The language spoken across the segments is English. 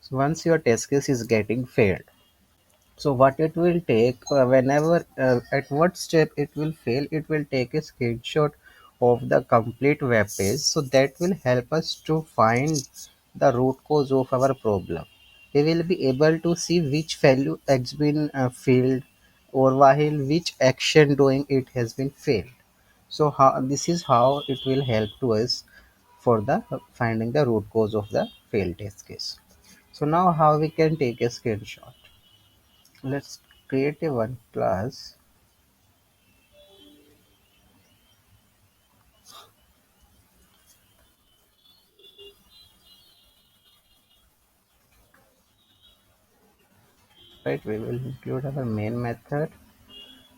So once your test case is getting failed, so what it will take, whenever at what step it will fail, it will take a screenshot of the complete web page. So that will help us to find the root cause of our problem. We will be able to see which value has been failed, or while which action doing it has been failed. So how, this is how it will help to us for the finding the root cause of the failed test case. So now how we can take a screenshot. Let's create a one class, right? We will include our main method,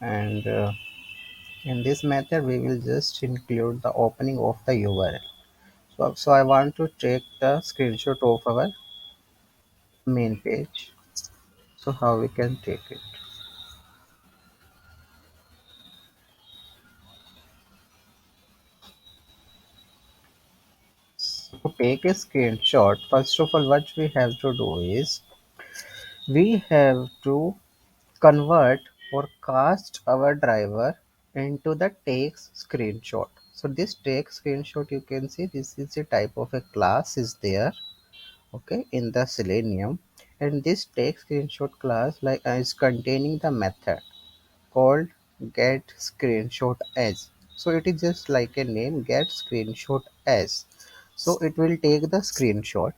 and in this method we will just include the opening of the URL. So I want to take the screenshot of our main page. So how we can take it? To take a screenshot, first of all, what we have to do is we have to convert or cast our driver into the text screenshot. So this text screenshot, you can see this is a type of a class is there, okay, in the Selenium. And this text screenshot class is containing the method called get screenshot as. So it is just like a name, get screenshot as. So it will take the screenshot,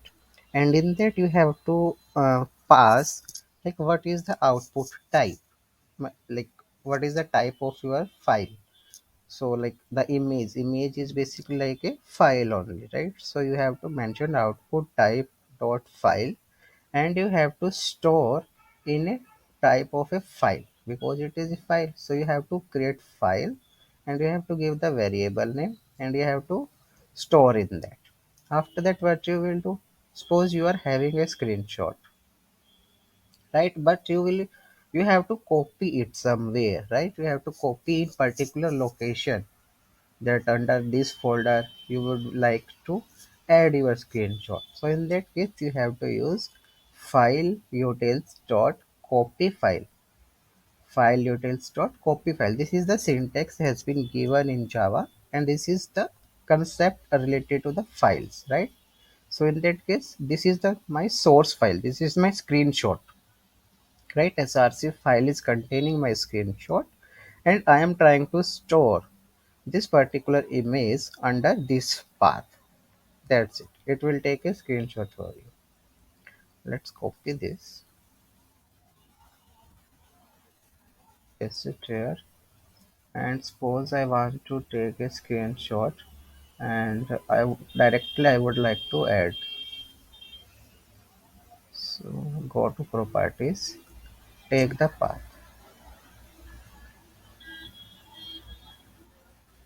and in that you have to pass like what is the output type, like what is the type of your file. So like the image is basically like a file only, right? So you have to mention output type dot file, and you have to store in a type of a file because it is a file. So you have to create file, and you have to give the variable name, and you have to store in that. After that, what you will do, suppose you are having a screenshot, right? But you have to copy it somewhere, right? You have to copy in particular location, that under this folder you would like to add your screenshot. So in that case you have to use file utils dot copy file. File utils dot copy file, this is the syntax has been given in Java, and this is the concept related to the files, right? So in that case, this is the my source file, this is my screenshot, right? src file is containing my screenshot, and I am trying to store this particular image under this path. That's it. It will take a screenshot for you. Let's copy this, paste it here, and suppose I want to take a screenshot, and directly I would like to add. So go to properties, take the path.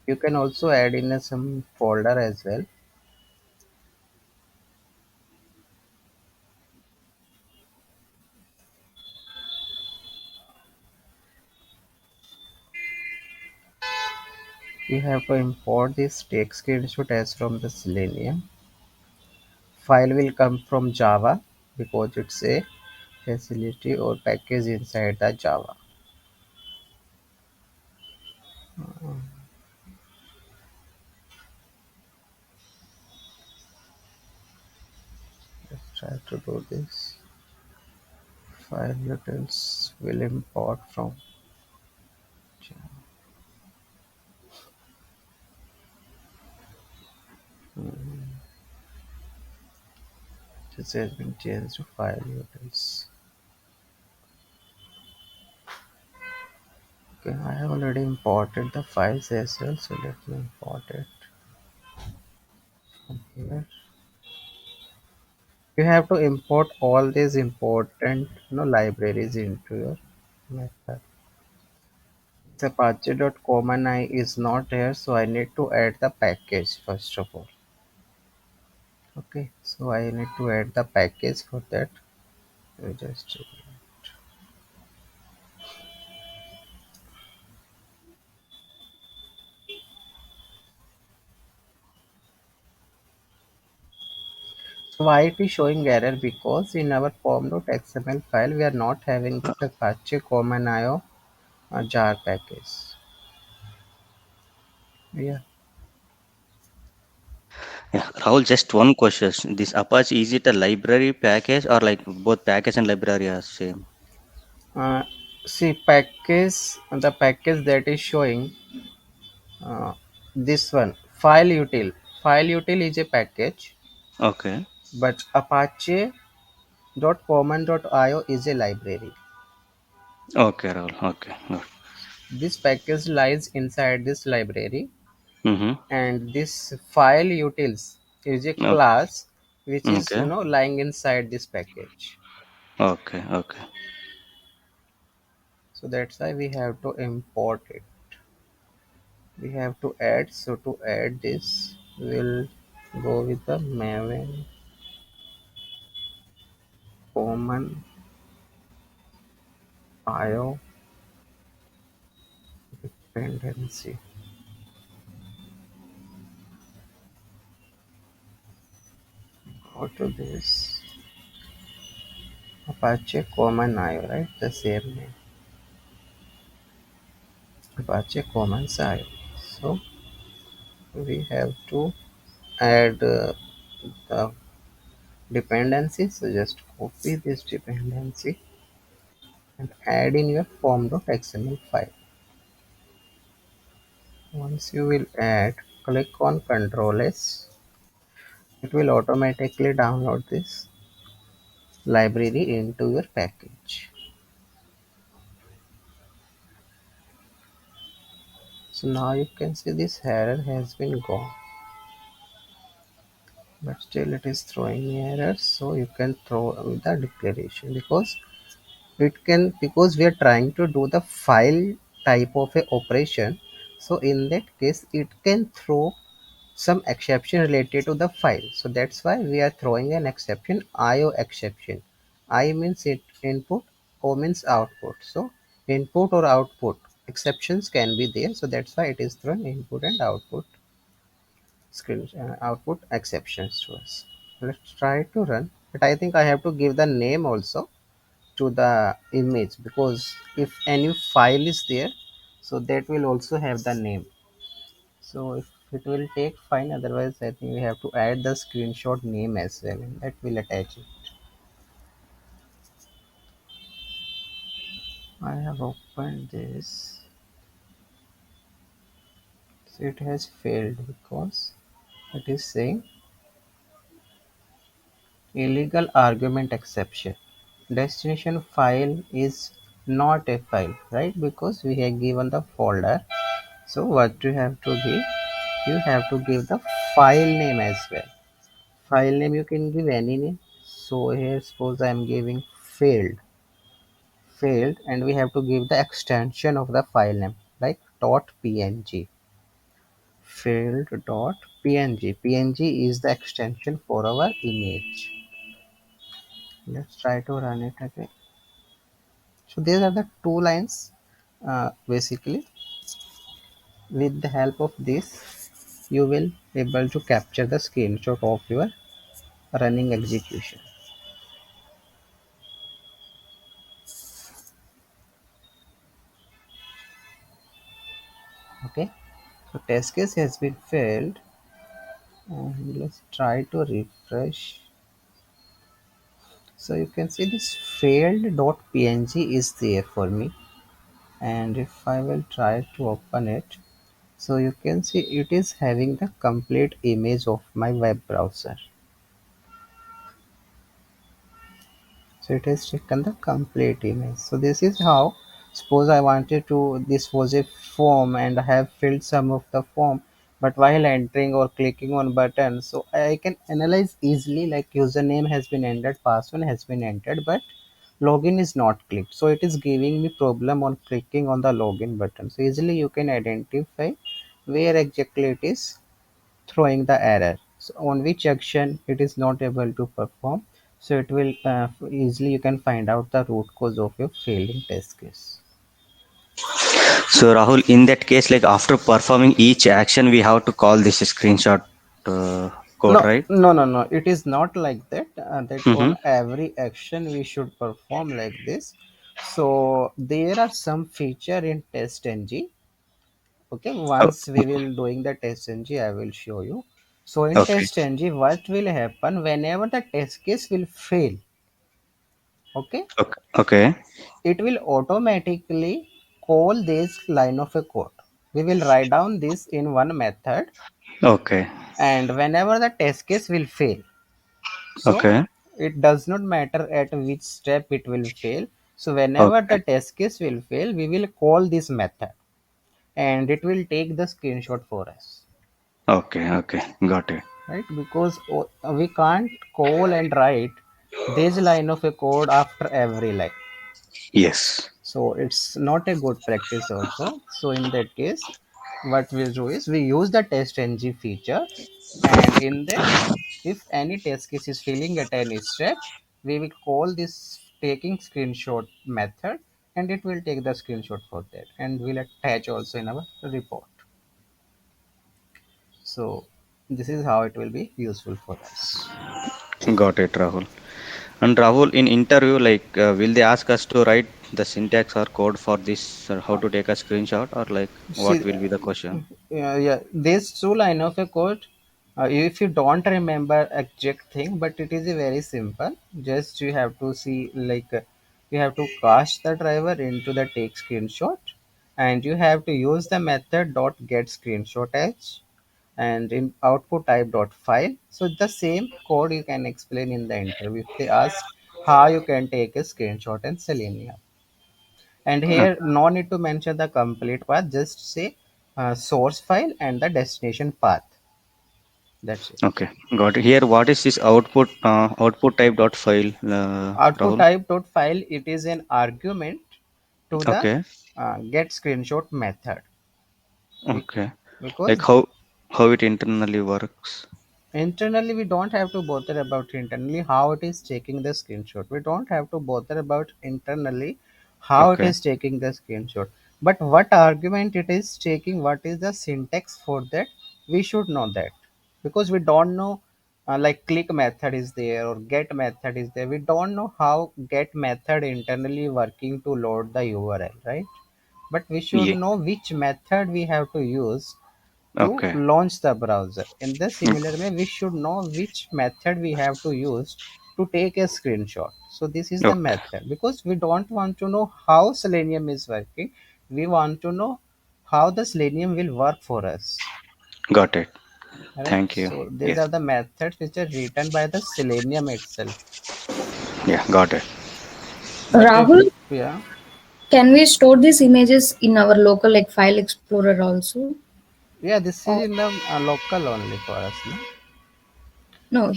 You can also add in some folder as well. You have to import this take screenshot as from the Selenium. File will come from Java because it's a facility or package inside the Java. Let's try to do this. File utils will import from Java. This has been changed to file utils. Okay, I have already imported the files as well, so let me import it from here. You have to import all these important libraries into your method. Apache.common is not here, so I need to add the package first of all. Okay, so I need to add the package for that. You just So why it is showing error? Because in our form.xml file we are not having the Apache common IO jar package. Yeah. Yeah, Rahul, just one question. This Apache, is it a library package or like both package and library are same? Uh, See, the package that is showing uh, this one file util is a package, Okay. but apache.common.io is a library. Okay, Rahul. Okay. Good. This package lies inside this library, Mm-hmm. and this file utils is a Okay. class which is Okay. lying inside this package. Okay. Okay. So that's why we have to import it. We have to add. So to add this, we'll go with the maven common io dependency. Go to this Apache common io, right? The same name, Apache common io. So we have to add the dependency. So just copy this dependency and add in your form.xml file. Once you will add, click on Ctrl S. It will automatically download this library into your package. So now you can see this error has been gone, but still it is throwing me errors. So you can throw the declaration, because we are trying to do the file type of a operation. So in that case it can throw some exception related to the file. So that's why we are throwing an exception, IO exception. I means it input, O means output. So input or output exceptions can be there. So that's why it is thrown input and output exceptions to us. Let's try to run. But I think I have to give the name also to the image, because if any file is there, so that will also have the name. So if it will take fine, otherwise I think we have to add the screenshot name as well, and that will attach it. I have opened this. So it has failed because it is saying illegal argument exception. Destination file is not a file, right? Because we have given the folder. So what you have to give? You have to give the file name as well. File name you can give any name. So here suppose I am giving failed, and we have to give the extension of the file name like .png. Failed.png is the extension for our image. Let's try to run it again. So these are the two lines. Basically, with the help of this, you will able to capture the screenshot of your running execution. Okay, so test case has been failed, and let's try to refresh. So you can see this failed.png is there for me, and if I will try to open it, so you can see it is having the complete image of my web browser. So it has taken the complete image. So this is how, suppose I wanted to, this was a form and I have filled some of the form, but while entering or clicking on button, so I can analyze easily, like username has been entered, password has been entered, but login is not clicked. So it is giving me problem on clicking on the login button. So easily you can identify where exactly it is throwing the error. So on which action it is not able to perform. So it will easily you can find out the root cause of your failing test case. So Rahul, in that case, like after performing each action, we have to call this screenshot uh, code, No, right? no, no, no. It is not like that. That Mm-hmm. on every action we should perform like this. So there are some feature in TestNG. Okay, Oh, once we will doing the TestNG, I will show you. So in okay. TestNG, what will happen whenever the test case will fail? Okay, Okay. Okay. it will automatically call this line of a code. We will write down this in one method, Okay. and whenever the test case will fail, so Okay. it does not matter at which step it will fail. So whenever Okay. the test case will fail, we will call this method and it will take the screenshot for us, Okay. Okay. Got it. right? Because we can't call and write this line of a code after every line. Yes. So it's not a good practice also. So in that case, what we do is we use the TestNG feature, and in that, if any test case is failing at any step, we will call this taking screenshot method, and it will take the screenshot for that, and we'll attach also in our report. So this is how it will be useful for us. Got it, Rahul. And Rahul, in interview, like, will they ask us to write the syntax or code for this, or how to take a screenshot, or like, what See, will be the question? yeah, this two line of a code. If you don't remember exact thing, but it is a very simple. Just you have to see like you have to cast the driver into the take screenshot, and you have to use the method dot get screenshot edge, and in output type dot file. So the same code you can explain in the interview. If they ask how you can take a screenshot in Selenium. And Uh, here, no need to mention the complete path, just say source file and the destination path. That's it. okay, got it. Here, what is this output type dot file, Output Rahul? type dot file, it is an argument to the Okay, get screenshot method. Be- okay. Like Because how it internally works. internally, we don't have to bother about internally how it is taking the screenshot. We don't have to bother about internally how it Okay, is taking the screenshot. But what argument it is taking, what is the syntax for that, we should know that. Because we don't know, like click method is there or get method is there. We don't know how get method internally working to load the URL, right? But we should yeah, know which method we have to use to okay, launch the browser. In the similar way, we should know which method we have to use to take a screenshot. So this is the okay, method, because we don't want to know how Selenium is working. We want to know how the Selenium will work for us. got it. Right? Thank you. So these Yes, are the methods which are written by the Selenium itself. yeah, got it. But if Rahul, yeah, can we store these images in our local like file explorer also? yeah, this is Oh, in the local only for us, no? no,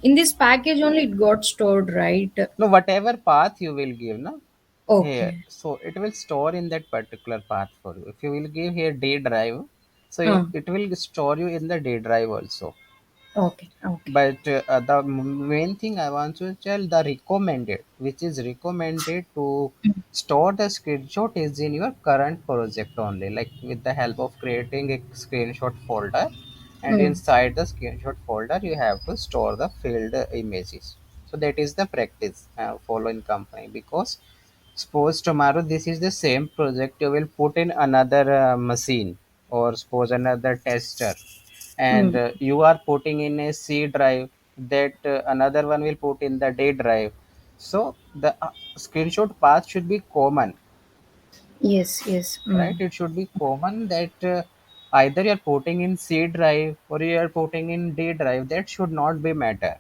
in this package only it got stored, right? No, whatever path you will give, no? Here, Okay. so it will store in that particular path for you. If you will give here D drive, so Uh, it will store you in the D drive also. okay. Okay. But the main thing I want to tell, the recommended, which is recommended to store the screenshot is in your current project only, like with the help of creating a screenshot folder, and Mm, inside the screenshot folder you have to store the field images. So that is the practice following company, because suppose tomorrow this is the same project you will put in another machine, or suppose another tester, and mm, you are putting in a C drive, that another one will put in the D drive. So the screenshot path should be common, yes. Yes. right? Mm, It should be common that either you are putting in C drive or you are putting in D drive. That should not be matter.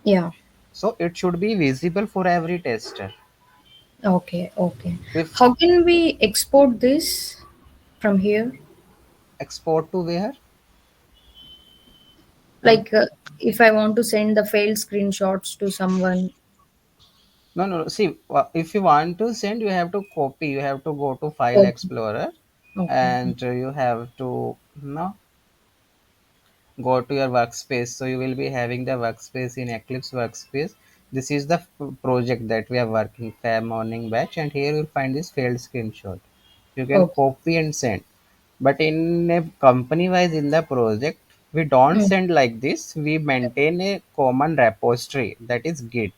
yeah. So it should be visible for every tester. Okay. Okay. If How can we export this from here? export to where? Um, Like, if I want to send the failed screenshots to someone. no, no. See, if you want to send, you have to copy. You have to go to File Okay. Explorer, Okay. and you have to no go to your workspace. So you will be having the workspace in Eclipse workspace. This is the project that we are working, Fab Morning Batch, and here you'll find this failed screenshot. You can Okay. copy and send. But in a company wise in the project, We don't Mm. send like this. We maintain a common repository, that is Git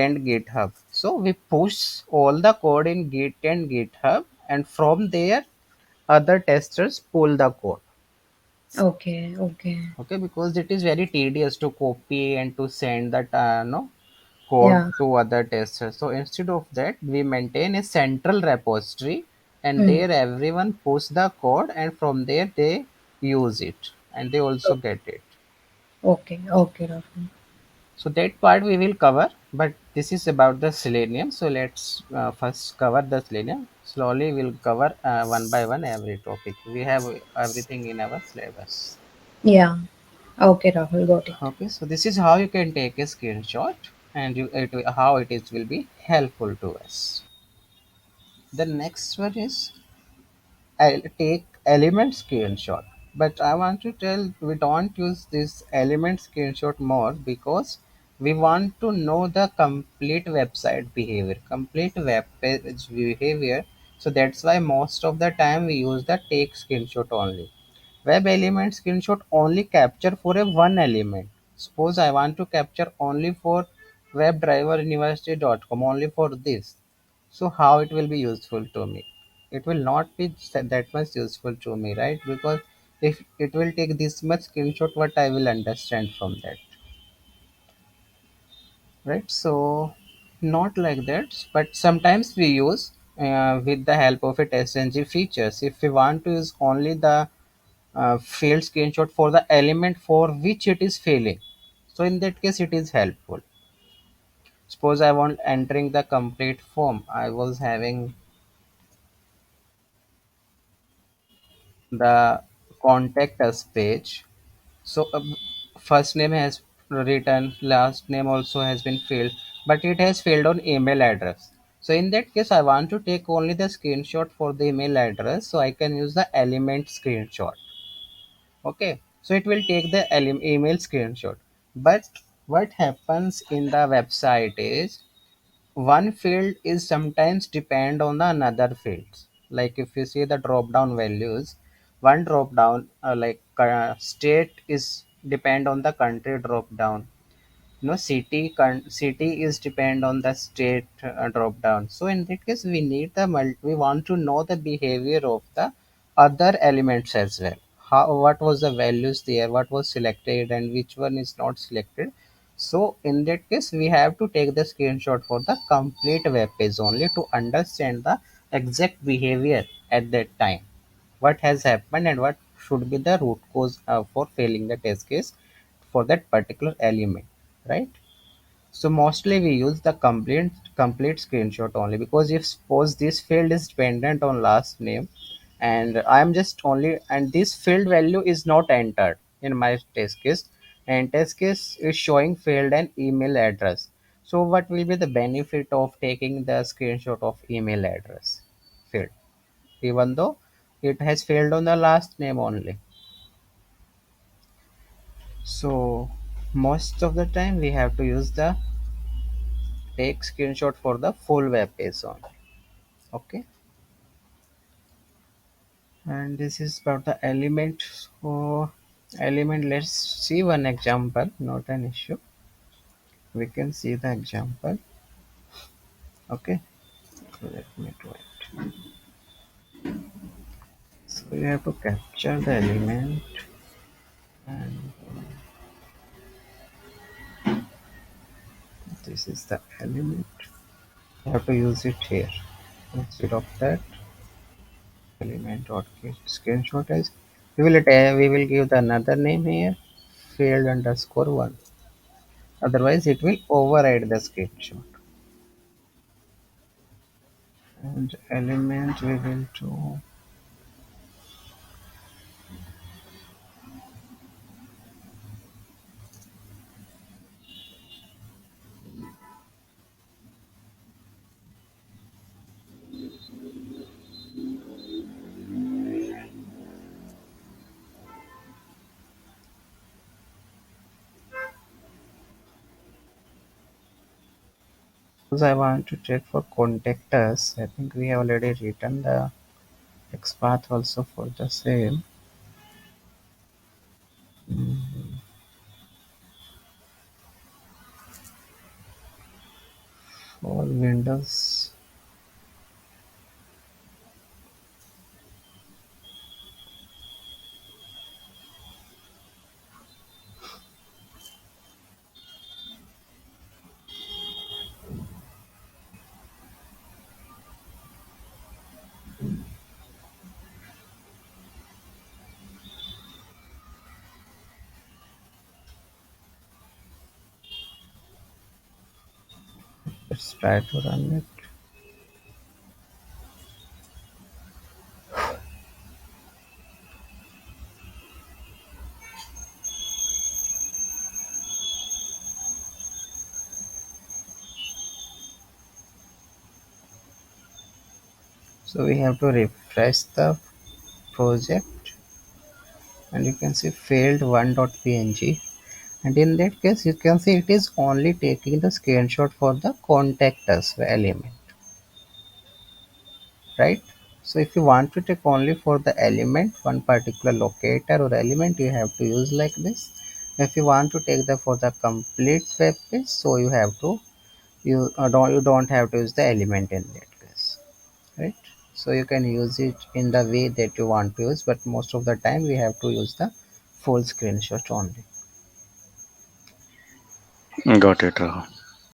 and GitHub. So we push all the code in Git and GitHub, and from there other testers pull the code. Okay, okay. Okay, because it is very tedious to copy and to send that no code Yeah. to other testers. So instead of that, we maintain a central repository, and Mm. there everyone push the code, and from there they use it, and they also get it. Okay, okay, Rahul. So that part we will cover, but this is about the Selenium. So let's first cover the Selenium. Slowly we'll cover one by one every topic. We have everything in our syllabus. Yeah. Okay, Rahul, got it. Okay, so this is how you can take a screenshot, and how it is will be helpful to us. The next one is I'll take element screenshot. But I want to tell we don't use this element screenshot more because we want to know the complete website behavior, complete web page behavior. So that's why most of the time we use the take screenshot only. Web element screenshot only capture for a one element. Suppose I want to capture only for webdriveruniversity.com, only for this. So how it will be useful to me? It will not be that much useful to me, right? Because if it will take this much screenshot, what I will understand from that, right? So not like that, but sometimes we use with the help of a TestNG features. If we want to use only the field screenshot for the element for which it is failing, so in that case it is helpful. Suppose I want entering the complete form. I was having the contact us page. So first name has written, last name also has been filled, but it has failed on email address. So in that case, I want to take only the screenshot for the email address, so I can use the element screenshot. Okay, so it will take the email screenshot. But what happens in the website is one field is sometimes depend on the another fields. Like if you see the drop down values, one drop down like state is depend on the country drop down. City is depend on the state drop down. So in that case we need the we want to know the behavior of the other elements as well. How, what was the values there, what was selected and which one is not selected. So in that case we have to take the screenshot for the complete web page only to understand the exact behavior at that time, what has happened and what should be the root cause for failing the test case for that particular element, right? So mostly we use the complete screenshot only, because if suppose this field is dependent on last name and I'm just only, and this field value is not entered in my test case, and test case is showing field and email address. So what will be the benefit of taking the screenshot of email address field, even though it has failed on the last name only? So most of the time we have to use the take screenshot for the full web page only. Okay, and this is about the element. So element, let's see one example, not an issue. We can see the example. Okay, so let me do it. So you have to capture the element, and this is the element. You have to use it here. Instead of that, element dot get screenshot as we will give the another name here, field underscore one. Otherwise it will override the screenshot. And element we will do, because I want to check for contact us. I think we have already written the XPath also for the same. For Windows. Let's try to run it. So we have to refresh the project, and you can see failed 1.png, and in that case you can see it is only taking the screenshot for the contact us element, right? So if you want to take only for the element, one particular locator or element, you have to use like this. If you want to take the for the complete web page, so you have to, you don't have to use the element in that case, right? So you can use it in the way that you want to use, but most of the time we have to use the full screenshot only. Got it, Rahul.